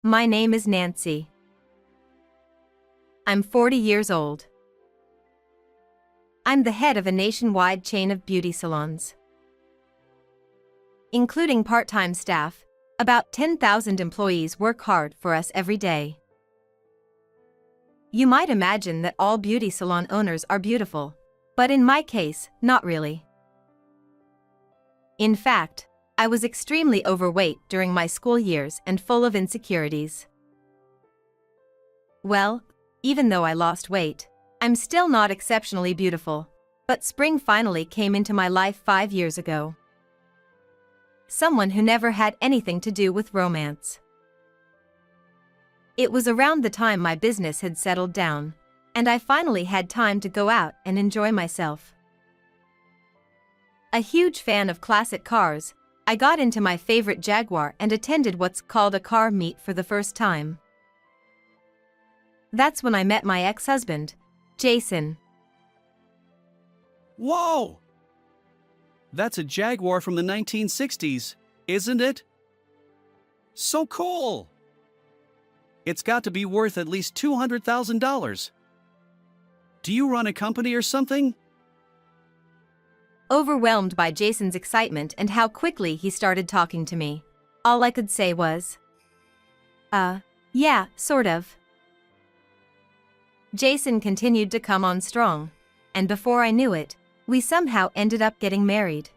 My name is Nancy. I'm 40 years old. I'm the head of a nationwide chain of beauty salons. Including part-time staff, about 10,000 employees work hard for us every day. You might imagine that all beauty salon owners are beautiful, but in my case, not really. In fact, I was extremely overweight during my school years and full of insecurities. Well, even though I lost weight, I'm still not exceptionally beautiful, but spring finally came into my life 5 years ago. Someone who never had anything to do with romance. It was around the time my business had settled down, and I finally had time to go out and enjoy myself. A huge fan of classic cars, I got into my favorite Jaguar and attended what's called a car meet for the first time. That's when I met my ex-husband, Jason. Whoa! That's a Jaguar from the 1960s, isn't it? So cool! It's got to be worth at least $200,000. Do you run a company or something? Overwhelmed by Jason's excitement and how quickly he started talking to me, all I could say was, yeah, sort of. Jason continued to come on strong, and before I knew it, we somehow ended up getting married.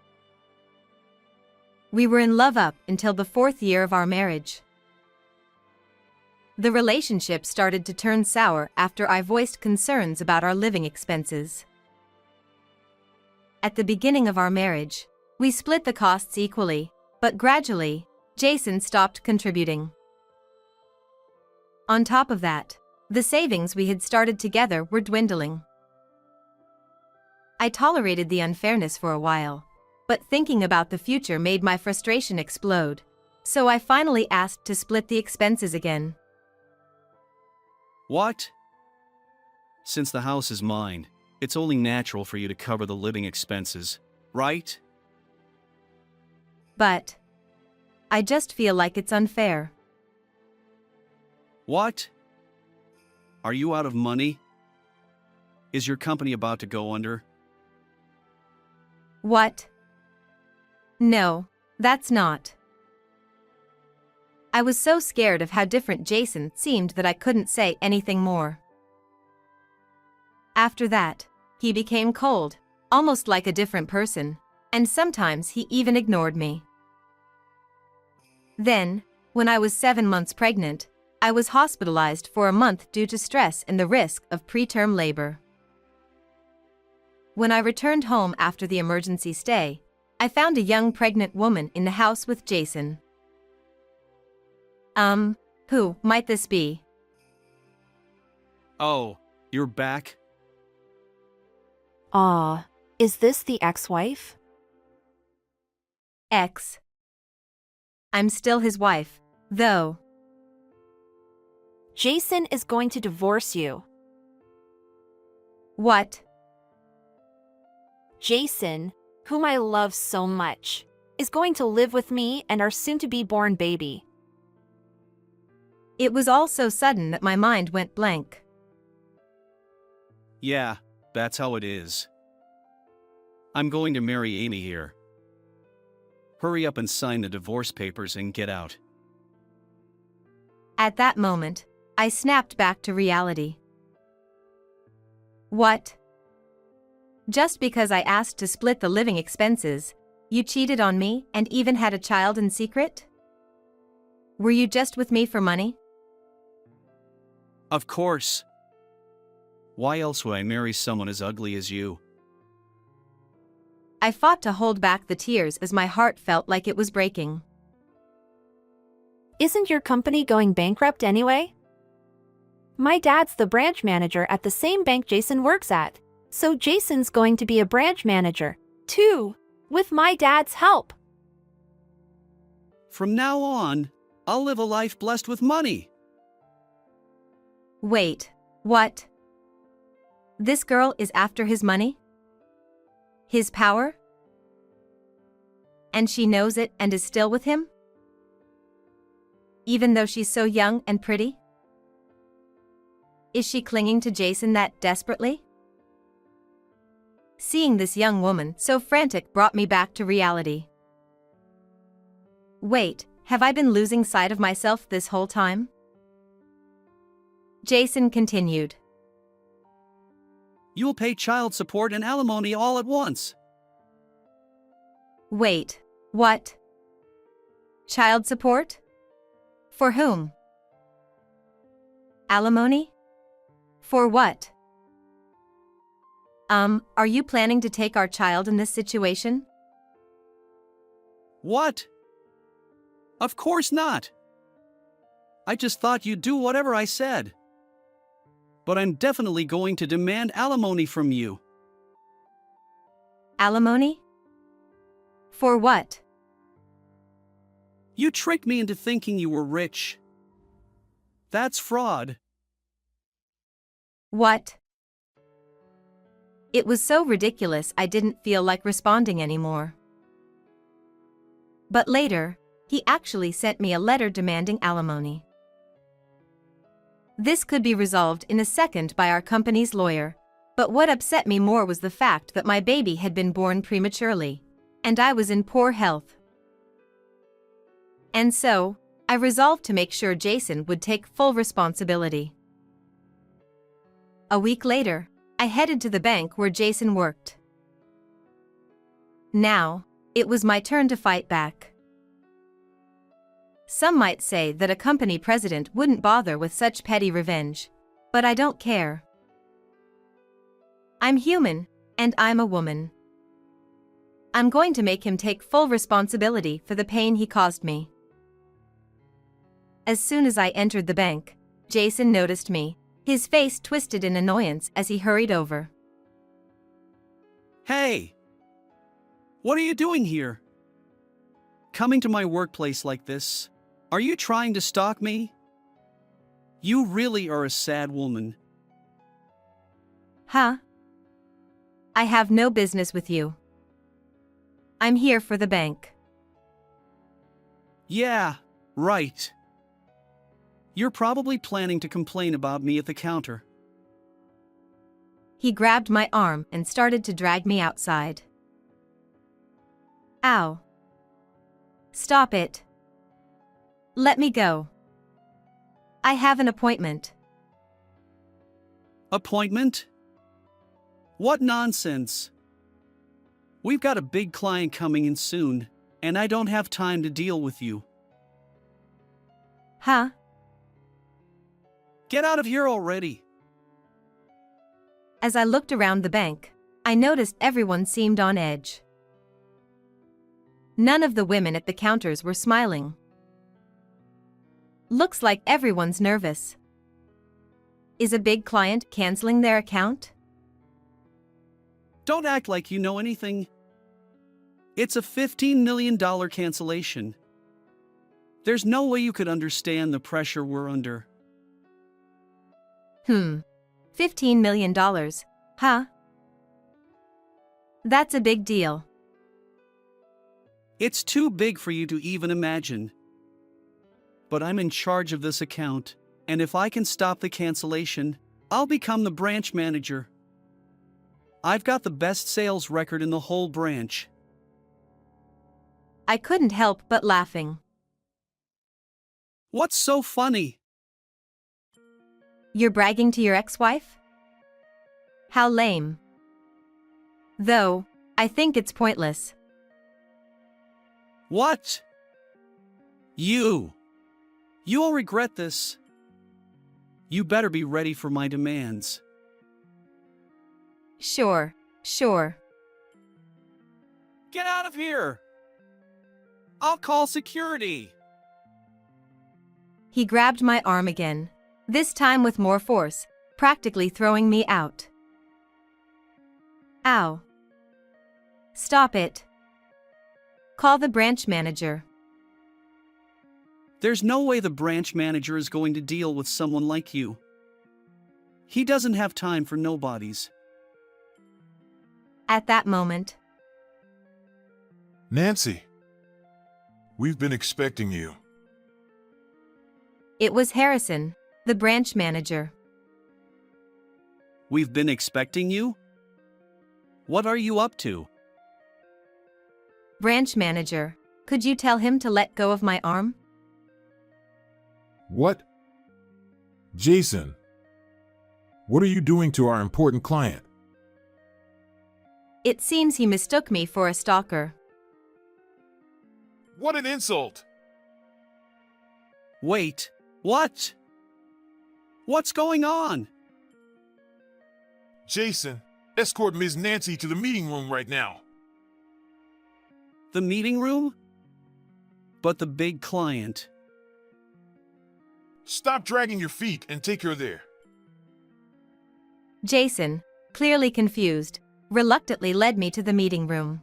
We were in love up until the 4th year of our marriage. The relationship started to turn sour after I voiced concerns about our living expenses. At the beginning of our marriage, we split the costs equally, but gradually, Jason stopped contributing. On top of that, the savings we had started together were dwindling. I tolerated the unfairness for a while, but thinking about the future made my frustration explode, so I finally asked to split the expenses again. What? Since the house is mine, it's only natural for you to cover the living expenses, right? But I just feel like it's unfair. What? Are you out of money? Is your company about to go under? What? No, that's not. I was so scared of how different Jason seemed that I couldn't say anything more. After that, he became cold, almost like a different person, and sometimes he even ignored me. Then, when I was 7 months pregnant, I was hospitalized for a month due to stress and the risk of preterm labor. When I returned home after the emergency stay, I found a young pregnant woman in the house with Jason. Who might this be? Oh, you're back? Is this the ex-wife? Ex. I'm still his wife, though. Jason is going to divorce you. What? Jason, whom I love so much, is going to live with me and our soon-to-be-born baby. It was all so sudden that my mind went blank. Yeah, that's how it is. I'm going to marry Amy here. Hurry up and sign the divorce papers and get out. At that moment, I snapped back to reality. What? Just because I asked to split the living expenses, you cheated on me and even had a child in secret? Were you just with me for money? Of course. Why else would I marry someone as ugly as you? I fought to hold back the tears as my heart felt like it was breaking. Isn't your company going bankrupt anyway? My dad's the branch manager at the same bank Jason works at, so Jason's going to be a branch manager, too, with my dad's help. From now on, I'll live a life blessed with money. Wait, what? This girl is after his money? His power? And she knows it and is still with him? even though she's so young and pretty? Is she clinging to Jason that desperately? Seeing this young woman so frantic brought me back to reality. Wait, have I been losing sight of myself this whole time? Jason continued. You'll pay child support and alimony all at once. Wait, what? Child support? For whom? Alimony? For what? Are you planning to take our child in this situation? What? Of course not. I just thought you'd do whatever I said. But I'm definitely going to demand alimony from you. Alimony? For what? You tricked me into thinking you were rich. That's fraud. What? It was so ridiculous I didn't feel like responding anymore. But later, he actually sent me a letter demanding alimony. This could be resolved in a second by our company's lawyer, but what upset me more was the fact that my baby had been born prematurely, and I was in poor health. And so, I resolved to make sure Jason would take full responsibility. A week later, I headed to the bank where Jason worked. Now, it was my turn to fight back. Some might say that a company president wouldn't bother with such petty revenge, but I don't care. I'm human, and I'm a woman. I'm going to make him take full responsibility for the pain he caused me. As soon as I entered the bank, Jason noticed me, his face twisted in annoyance as he hurried over. Hey! What are you doing here? Coming to my workplace like this? Are you trying to stalk me? You really are a sad woman. Huh? I have no business with you. I'm here for the bank. Yeah, right. You're probably planning to complain about me at the counter. He grabbed my arm and started to drag me outside. Ow. Stop it. Let me go. I have an appointment. Appointment? What nonsense. We've got a big client coming in soon, and I don't have time to deal with you. Huh? Get out of here already. As I looked around the bank, I noticed everyone seemed on edge. None of the women at the counters were smiling. Looks like everyone's nervous. Is a big client canceling their account? Don't act like you know anything. It's a $15 million cancellation. There's no way you could understand the pressure we're under. $15 million, huh? That's a big deal. It's too big for you to even imagine. But I'm in charge of this account, and if I can stop the cancellation, I'll become the branch manager. I've got the best sales record in the whole branch. I couldn't help but laughing. What's so funny? You're bragging to your ex-wife? How lame. Though, I think it's pointless. What? You'll regret this. You better be ready for my demands. Sure. Get out of here! I'll call security. He grabbed my arm again, this time with more force, practically throwing me out. Ow. Stop it. Call the branch manager. There's no way the branch manager is going to deal with someone like you. He doesn't have time for nobodies. At that moment, Nancy, we've been expecting you. It was Harrison, the branch manager. We've been expecting you? What are you up to? Branch manager, could you tell him to let go of my arm? What? Jason, what are you doing to our important client? It seems he mistook me for a stalker. What an insult! Wait, what? What's going on? Jason, escort Ms. Nancy to the meeting room right now. The meeting room? But the big client. Stop dragging your feet and take her there. Jason, clearly confused, reluctantly led me to the meeting room.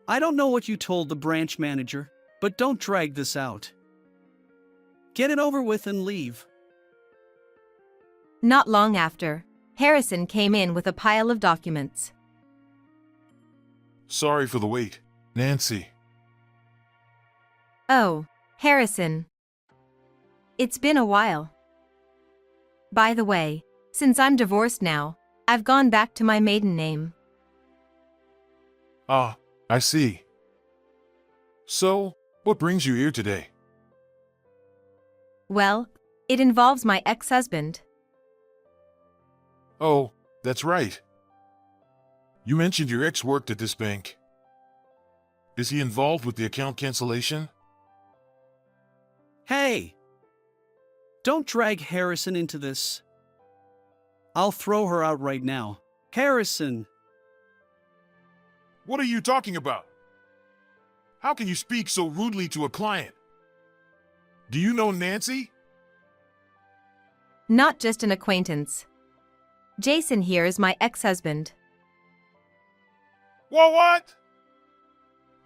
I don't know what you told the branch manager, but don't drag this out. Get it over with and leave. Not long after, Harrison came in with a pile of documents. Sorry for the wait, Nancy. Oh, Harrison. It's been a while. By the way, since I'm divorced now, I've gone back to my maiden name. Ah, I see. So, what brings you here today? Well, it involves my ex-husband. Oh, that's right. You mentioned your ex worked at this bank. Is he involved with the account cancellation? Hey! Don't drag Harrison into this. I'll throw her out right now. Harrison! What are you talking about? How can you speak so rudely to a client? Do you know Nancy? Not just an acquaintance. Jason here is my ex-husband. Whoa, what?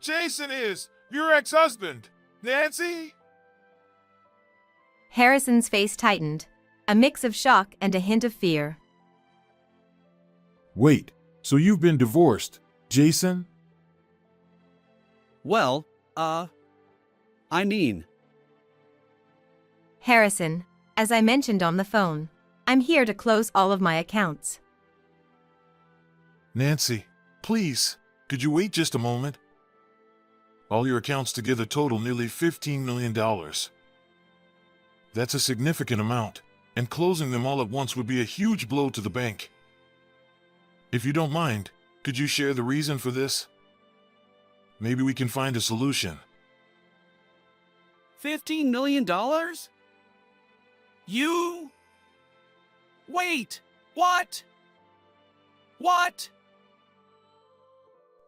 Jason is your ex-husband, Nancy? Harrison's face tightened, a mix of shock and a hint of fear. Wait, so you've been divorced, Jason? Well, I mean, Harrison, as I mentioned on the phone, I'm here to close all of my accounts. Nancy, please, could you wait just a moment? All your accounts together total nearly $15 million. That's a significant amount, and closing them all at once would be a huge blow to the bank. If you don't mind, could you share the reason for this? Maybe we can find a solution. $15 million? You? Wait, what? What?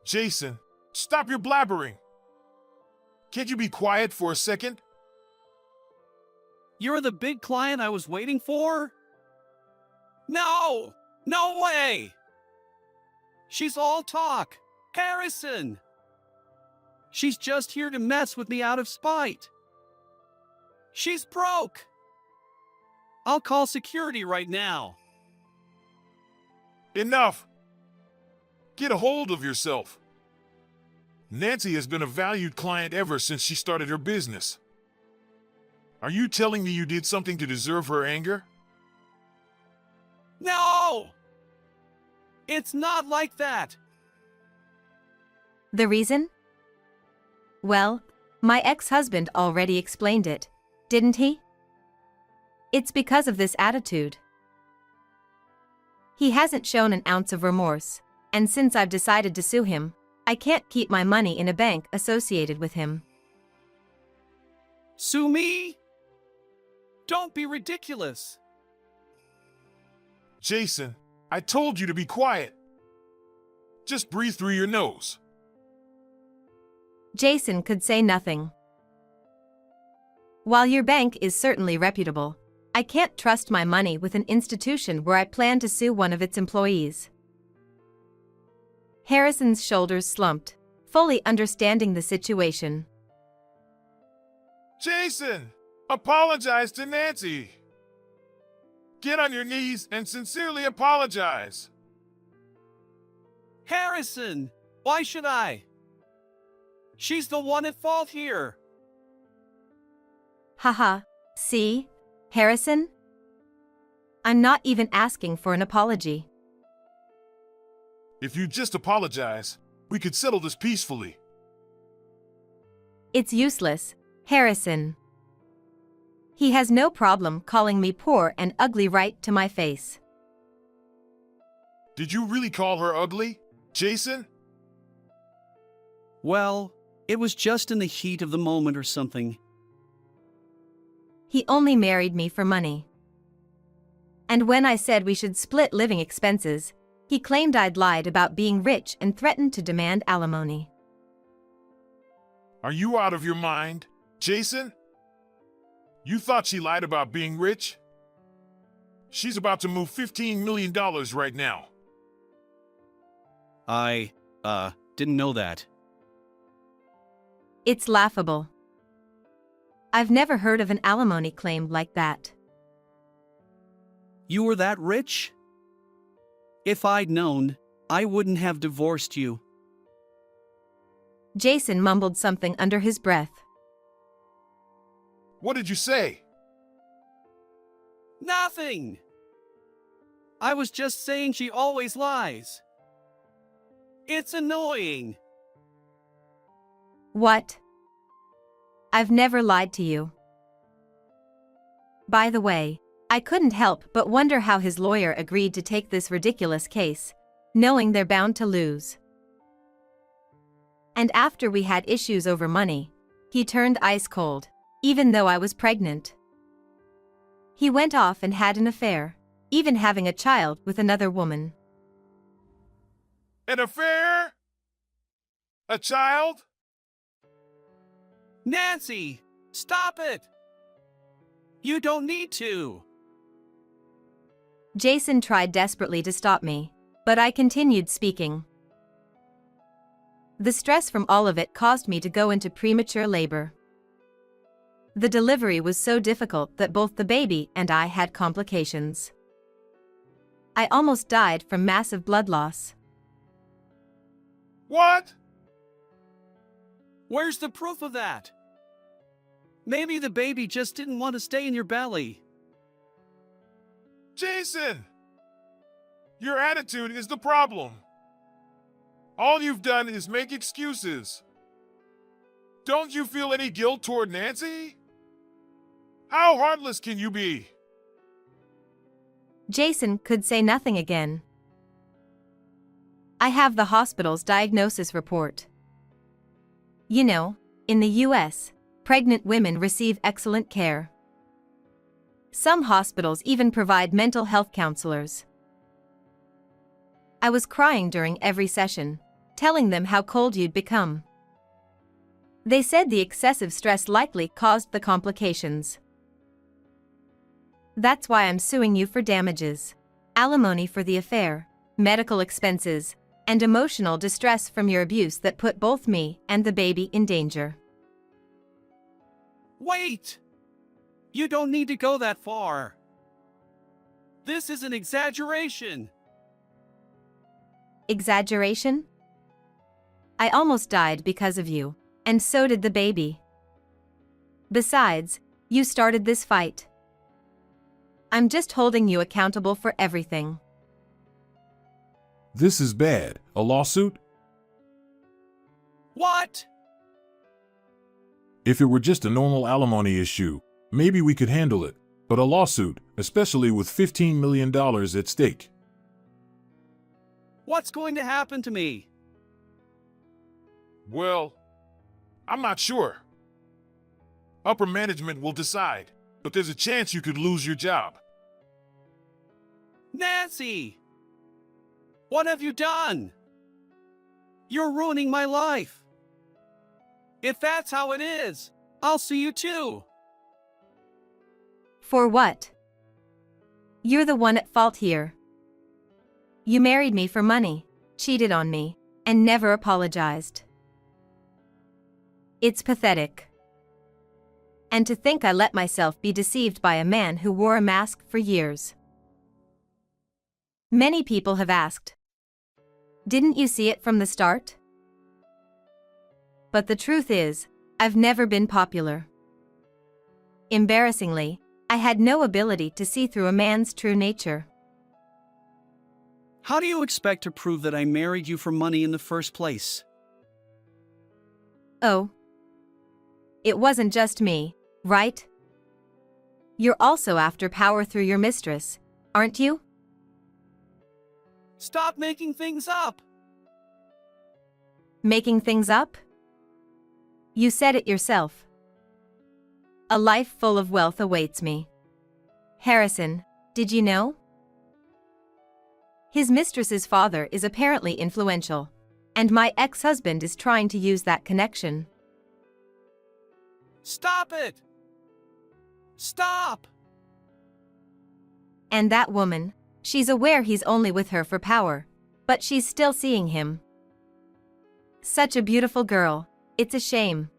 Jason, stop your blabbering. Can't you be quiet for a second? You're the big client I was waiting for? No! No way! She's all talk. Harrison! She's just here to mess with me out of spite. She's broke. I'll call security right now. Enough! Get a hold of yourself. Nancy has been a valued client ever since she started her business. Are you telling me you did something to deserve her anger? No! It's not like that. The reason? Well, my ex-husband already explained it, didn't he? It's because of this attitude. He hasn't shown an ounce of remorse, and since I've decided to sue him, I can't keep my money in a bank associated with him. Sue me? Don't be ridiculous. Jason, I told you to be quiet. Just breathe through your nose. Jason could say nothing. While your bank is certainly reputable, I can't trust my money with an institution where I plan to sue one of its employees. Harrison's shoulders slumped, fully understanding the situation. Jason, apologize to Nancy. Get on your knees and sincerely apologize. Harrison! Why should I? She's the one at fault here. Haha, see? Harrison? I'm not even asking for an apology. If you just apologize, we could settle this peacefully. It's useless, Harrison. He has no problem calling me poor and ugly right to my face. Did you really call her ugly, Jason? Well, it was just in the heat of the moment or something. He only married me for money. And when I said we should split living expenses, he claimed I'd lied about being rich and threatened to demand alimony. Are you out of your mind, Jason? You thought she lied about being rich? She's about to move $15 million right now. I, didn't know that. It's laughable. I've never heard of an alimony claim like that. You were that rich? If I'd known, I wouldn't have divorced you. Jason mumbled something under his breath. What did you say? Nothing! I was just saying she always lies. It's annoying. What? I've never lied to you. By the way, I couldn't help but wonder how his lawyer agreed to take this ridiculous case, knowing they're bound to lose. And after we had issues over money, he turned ice cold, even though I was pregnant. He went off and had an affair, even having a child with another woman. An affair? A child? Nancy, stop it! You don't need to. Jason tried desperately to stop me, but I continued speaking. The stress from all of it caused me to go into premature labor. The delivery was so difficult that both the baby and I had complications. I almost died from massive blood loss. What? Where's the proof of that? Maybe the baby just didn't want to stay in your belly. Jason! Your attitude is the problem. All you've done is make excuses. Don't you feel any guilt toward Nancy? How heartless can you be? Jason could say nothing again. I have the hospital's diagnosis report. You know, in the US, pregnant women receive excellent care. Some hospitals even provide mental health counselors. I was crying during every session, telling them how cold you'd become. They said the excessive stress likely caused the complications. That's why I'm suing you for damages, alimony for the affair, medical expenses, and emotional distress from your abuse that put both me and the baby in danger. Wait! You don't need to go that far. This is an exaggeration. Exaggeration? I almost died because of you, and so did the baby. Besides, you started this fight. I'm just holding you accountable for everything. This is bad. A lawsuit? What? If it were just a normal alimony issue, maybe we could handle it. But a lawsuit, especially with $15 million at stake. What's going to happen to me? Well, I'm not sure. Upper management will decide, but there's a chance you could lose your job. Nancy! What have you done? You're ruining my life. If that's how it is, I'll sue you too. For what? You're the one at fault here. You married me for money, cheated on me, and never apologized. It's pathetic. And to think I let myself be deceived by a man who wore a mask for years. Many people have asked, didn't you see it from the start? But the truth is, I've never been popular. Embarrassingly, I had no ability to see through a man's true nature. How do you expect to prove that I married you for money in the first place? Oh. It wasn't just me, right? You're also after power through your mistress, aren't you? Stop making things up! Making things up? You said it yourself. A life full of wealth awaits me. Harrison, did you know? His mistress's father is apparently influential, and my ex-husband is trying to use that connection. Stop it! Stop! And that woman, she's aware he's only with her for power, but she's still seeing him. Such a beautiful girl, it's a shame.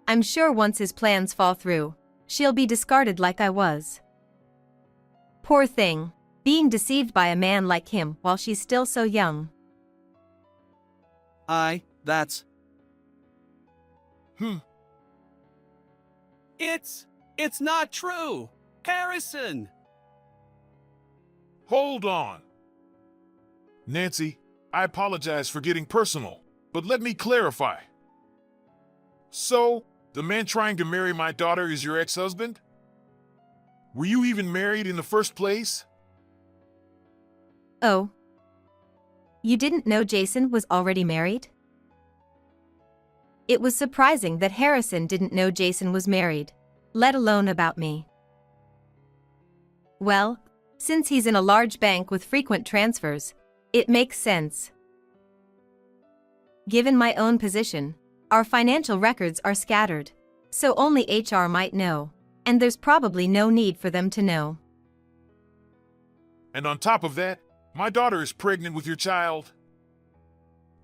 I'm sure once his plans fall through, she'll be discarded like I was. Poor thing, being deceived by a man like him while she's still so young. That's... Hmm. It's not true! Harrison! Hold on. Nancy, I apologize for getting personal, but let me clarify. So, the man trying to marry my daughter is your ex-husband? Were you even married in the first place? Oh. You didn't know Jason was already married? It was surprising that Harrison didn't know Jason was married, let alone about me. Well, since he's in a large bank with frequent transfers, it makes sense. Given my own position, our financial records are scattered, so only HR might know, and there's probably no need for them to know. And on top of that, my daughter is pregnant with your child.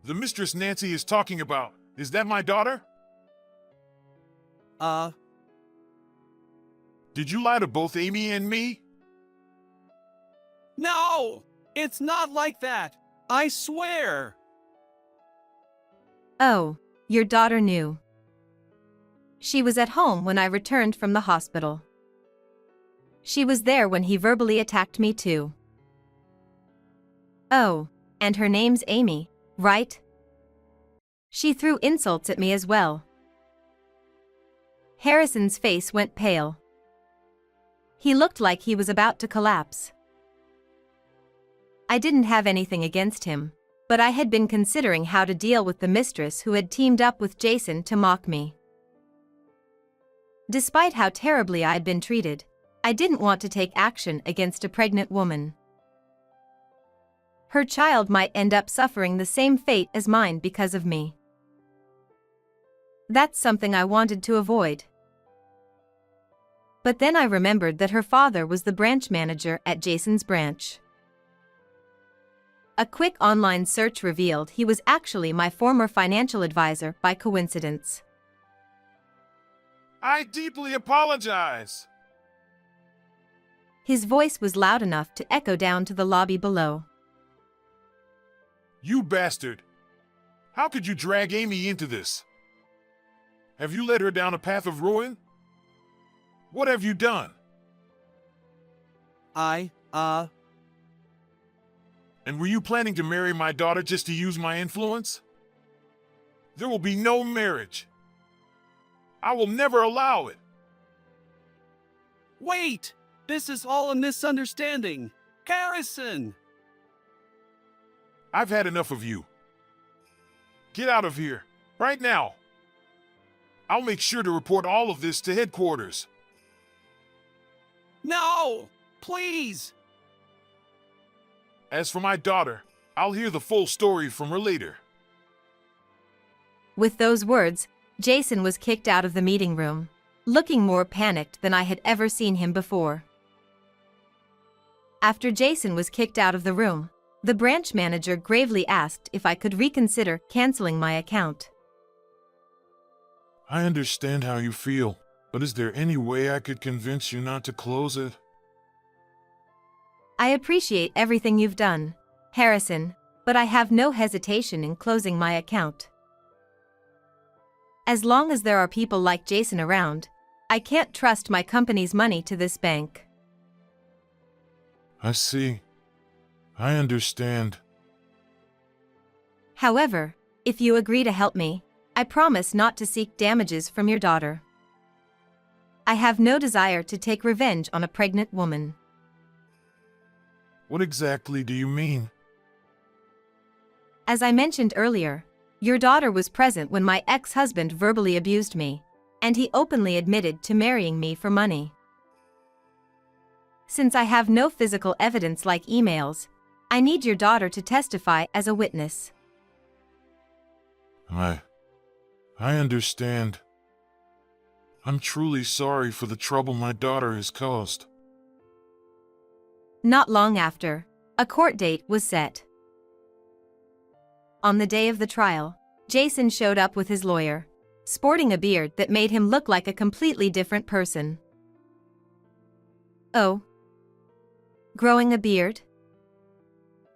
The mistress Nancy is talking about, is that my daughter? Did you lie to both Amy and me? No! It's not like that! I swear! Oh, your daughter knew. She was at home when I returned from the hospital. She was there when he verbally attacked me too. Oh, and her name's Amy, right? She threw insults at me as well. Harrison's face went pale. He looked like he was about to collapse. I didn't have anything against him, but I had been considering how to deal with the mistress who had teamed up with Jason to mock me. Despite how terribly I had been treated, I didn't want to take action against a pregnant woman. Her child might end up suffering the same fate as mine because of me. That's something I wanted to avoid. But then I remembered that her father was the branch manager at Jason's branch. A quick online search revealed he was actually my former financial advisor by coincidence. I deeply apologize. His voice was loud enough to echo down to the lobby below. You bastard. How could you drag Amy into this? Have you led her down a path of ruin? What have you done? I, And were you planning to marry my daughter just to use my influence? There will be no marriage. I will never allow it. Wait! This is all a misunderstanding! Harrison! I've had enough of you. Get out of here, right now. I'll make sure to report all of this to headquarters. No! Please! As for my daughter, I'll hear the full story from her later. With those words, Jason was kicked out of the meeting room, looking more panicked than I had ever seen him before. After Jason was kicked out of the room, the branch manager gravely asked if I could reconsider canceling my account. I understand how you feel, but is there any way I could convince you not to close it? I appreciate everything you've done, Harrison, but I have no hesitation in closing my account. As long as there are people like Jason around, I can't trust my company's money to this bank. I see. I understand. However, if you agree to help me, I promise not to seek damages from your daughter. I have no desire to take revenge on a pregnant woman. What exactly do you mean? As I mentioned earlier, your daughter was present when my ex-husband verbally abused me, and he openly admitted to marrying me for money. Since I have no physical evidence like emails, I need your daughter to testify as a witness. I understand. I'm truly sorry for the trouble my daughter has caused. Not long after, a court date was set. On the day of the trial, Jason showed up with his lawyer, sporting a beard that made him look like a completely different person. Oh. Growing a beard?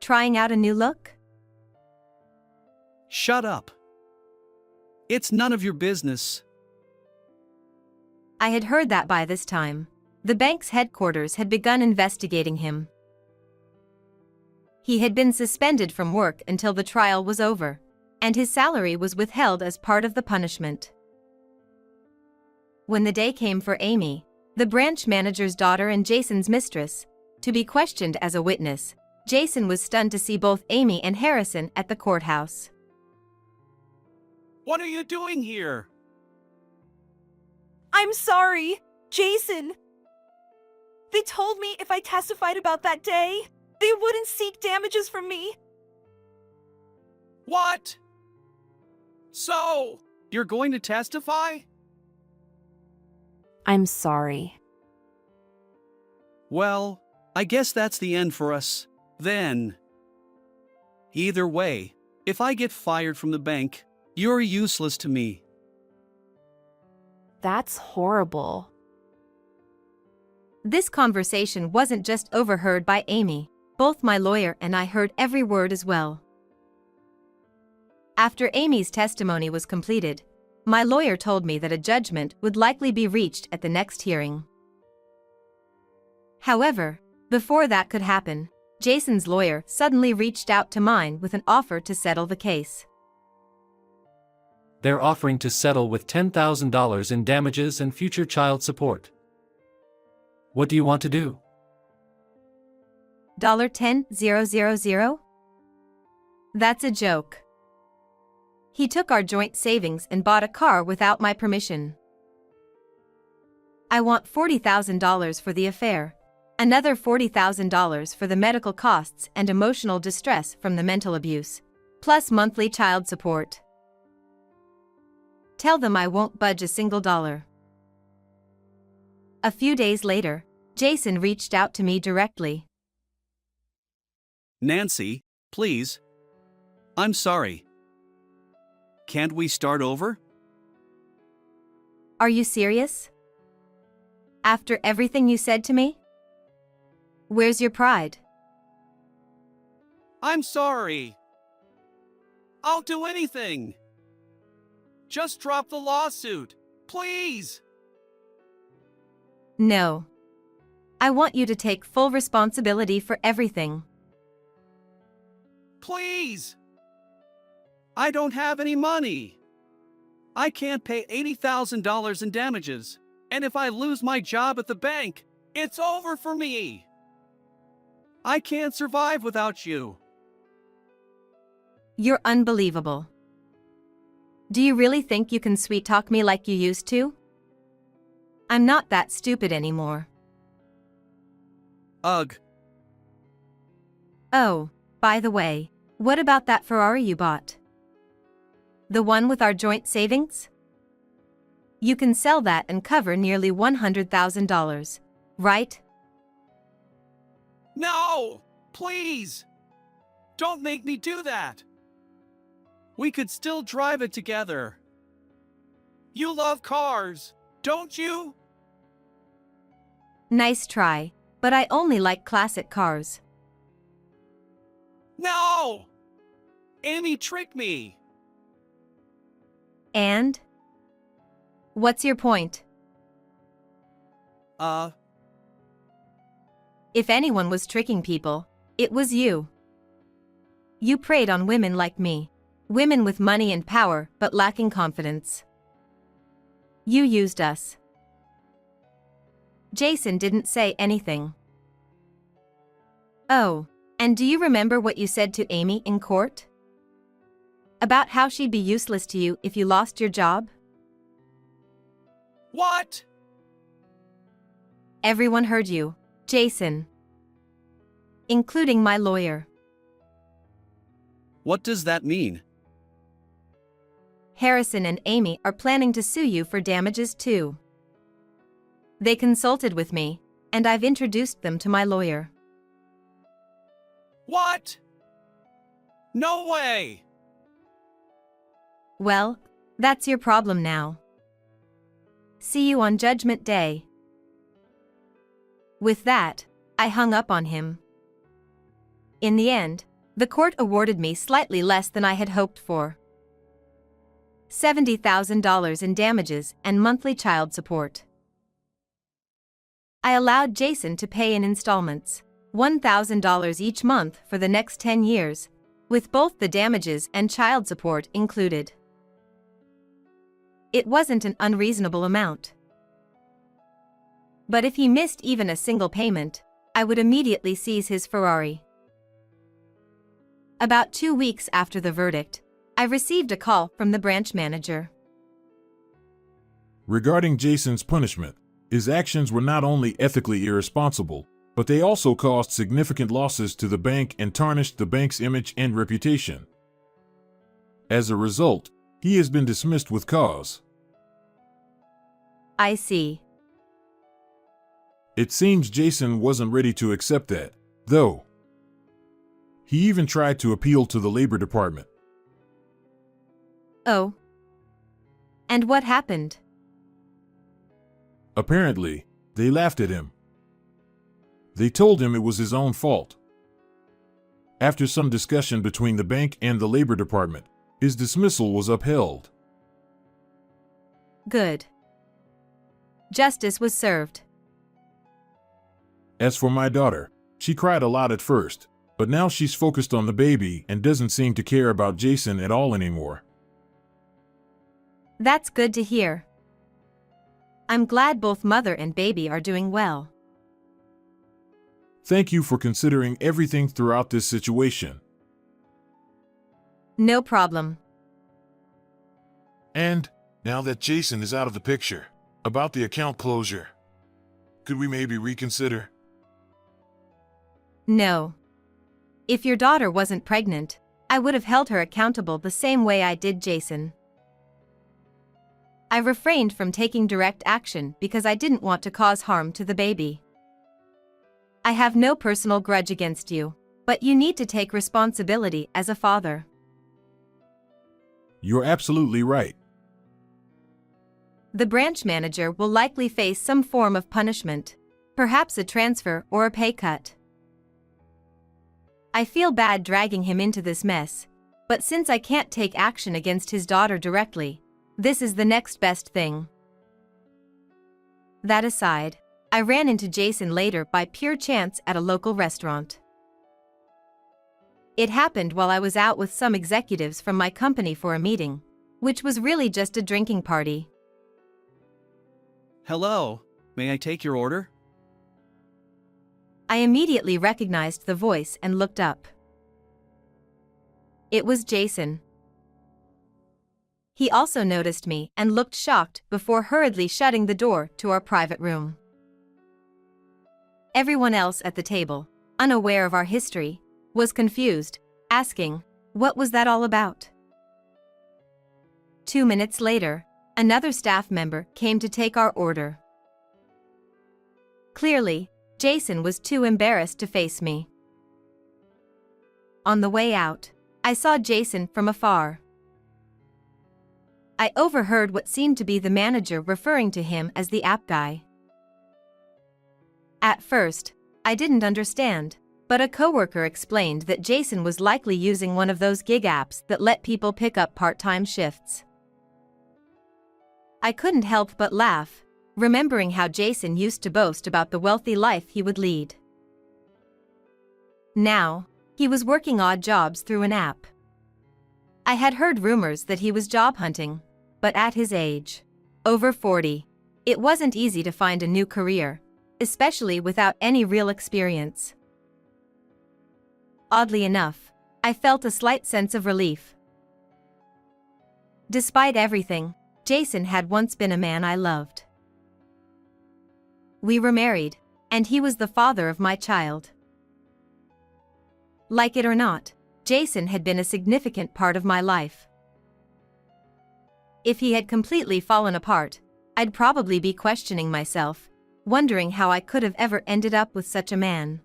Trying out a new look? Shut up. It's none of your business. I had heard that by this time, the bank's headquarters had begun investigating him. He had been suspended from work until the trial was over, and his salary was withheld as part of the punishment. When the day came for Amy, the branch manager's daughter and Jason's mistress, to be questioned as a witness, Jason was stunned to see both Amy and Harrison at the courthouse. What are you doing here? I'm sorry, Jason. They told me if I testified about that day, they wouldn't seek damages from me. What? So, you're going to testify? I'm sorry. Well, I guess that's the end for us, then. Either way, if I get fired from the bank, you're useless to me. That's horrible. This conversation wasn't just overheard by Amy, both my lawyer and I heard every word as well. After Amy's testimony was completed, my lawyer told me that a judgment would likely be reached at the next hearing. However, before that could happen, Jason's lawyer suddenly reached out to mine with an offer to settle the case. They're offering to settle with $10,000 in damages and future child support. What do you want to do? $10,000? That's a joke. He took our joint savings and bought a car without my permission. I want $40,000 for the affair, another $40,000 for the medical costs and emotional distress from the mental abuse, plus monthly child support. Tell them I won't budge a single dollar. A few days later, Jason reached out to me directly. Nancy, please. I'm sorry. Can't we start over? Are you serious? After everything you said to me? Where's your pride? I'm sorry. I'll do anything. Just drop the lawsuit, please. No. I want you to take full responsibility for everything. Please. I don't have any money. I can't pay $80,000 in damages, and if I lose my job at the bank, it's over for me. I can't survive without you. You're unbelievable. Do you really think you can sweet-talk me like you used to? I'm not that stupid anymore. Ugh. Oh, by the way, what about that Ferrari you bought? The one with our joint savings? You can sell that and cover nearly $100,000, right? No! Please! Don't make me do that! We could still drive it together. You love cars, don't you? Nice try, but I only like classic cars. No! Amy tricked me. And? What's your point? If anyone was tricking people, it was you. You preyed on women like me. Women with money and power but lacking confidence. You used us. Jason didn't say anything. Oh, and do you remember what you said to Amy in court? About how she'd be useless to you if you lost your job? What? Everyone heard you, Jason. Including my lawyer. What does that mean? Harrison and Amy are planning to sue you for damages too. They consulted with me, and I've introduced them to my lawyer. What? No way! Well, that's your problem now. See you on Judgment Day. With that, I hung up on him. In the end, the court awarded me slightly less than I had hoped for. $70,000 in damages and monthly child support. I allowed Jason to pay in installments, $1,000 each month for the next 10 years, with both the damages and child support included. It wasn't an unreasonable amount. But if he missed even a single payment, I would immediately seize his Ferrari. About 2 weeks after the verdict, I received a call from the branch manager. Regarding Jason's punishment, his actions were not only ethically irresponsible, but they also caused significant losses to the bank and tarnished the bank's image and reputation. As a result, he has been dismissed with cause. I see. It seems Jason wasn't ready to accept that, though. He even tried to appeal to the Labor Department. Oh. And what happened? Apparently, they laughed at him. They told him it was his own fault. After some discussion between the bank and the Labor Department, his dismissal was upheld. Good. Justice was served. As for my daughter, she cried a lot at first, but now she's focused on the baby and doesn't seem to care about Jason at all anymore. That's good to hear. I'm glad both mother and baby are doing well. Thank you for considering everything throughout this situation. No problem. And, now that Jason is out of the picture, about the account closure, could we maybe reconsider? No. If your daughter wasn't pregnant, I would have held her accountable the same way I did Jason. I refrained from taking direct action because I didn't want to cause harm to the baby. I have no personal grudge against you, but you need to take responsibility as a father. You're absolutely right. The branch manager will likely face some form of punishment, perhaps a transfer or a pay cut. I feel bad dragging him into this mess, but since I can't take action against his daughter directly, this is the next best thing. That aside, I ran into Jason later by pure chance at a local restaurant. It happened while I was out with some executives from my company for a meeting, which was really just a drinking party. Hello, may I take your order? I immediately recognized the voice and looked up. It was Jason. He also noticed me and looked shocked before hurriedly shutting the door to our private room. Everyone else at the table, unaware of our history, was confused, asking, "What was that all about?" 2 minutes later, another staff member came to take our order. Clearly, Jason was too embarrassed to face me. On the way out, I saw Jason from afar. I overheard what seemed to be the manager referring to him as the app guy. At first, I didn't understand, but a coworker explained that Jason was likely using one of those gig apps that let people pick up part-time shifts. I couldn't help but laugh, remembering how Jason used to boast about the wealthy life he would lead. Now, he was working odd jobs through an app. I had heard rumors that he was job hunting, but at his age, over 40, it wasn't easy to find a new career, especially without any real experience. Oddly enough, I felt a slight sense of relief. Despite everything, Jason had once been a man I loved. We were married, and he was the father of my child. Like it or not, Jason had been a significant part of my life. If he had completely fallen apart, I'd probably be questioning myself, wondering how I could have ever ended up with such a man.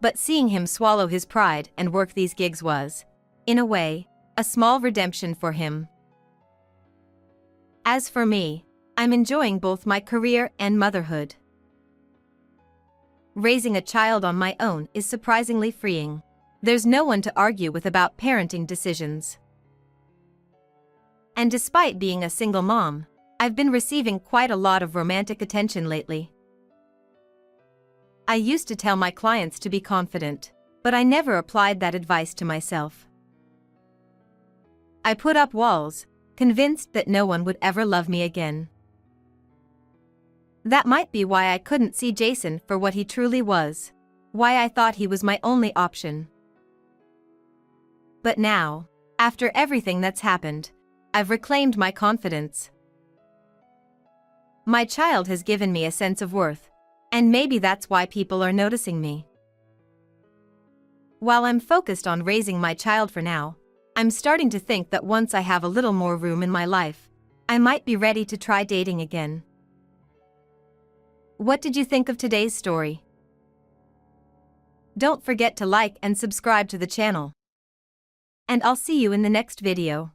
But seeing him swallow his pride and work these gigs was, in a way, a small redemption for him. As for me, I'm enjoying both my career and motherhood. Raising a child on my own is surprisingly freeing. There's no one to argue with about parenting decisions. And despite being a single mom, I've been receiving quite a lot of romantic attention lately. I used to tell my clients to be confident, but I never applied that advice to myself. I put up walls, convinced that no one would ever love me again. That might be why I couldn't see Jason for what he truly was, why I thought he was my only option. But now, after everything that's happened, I've reclaimed my confidence. My child has given me a sense of worth, and maybe that's why people are noticing me. While I'm focused on raising my child for now, I'm starting to think that once I have a little more room in my life, I might be ready to try dating again. What did you think of today's story? Don't forget to like and subscribe to the channel. And I'll see you in the next video.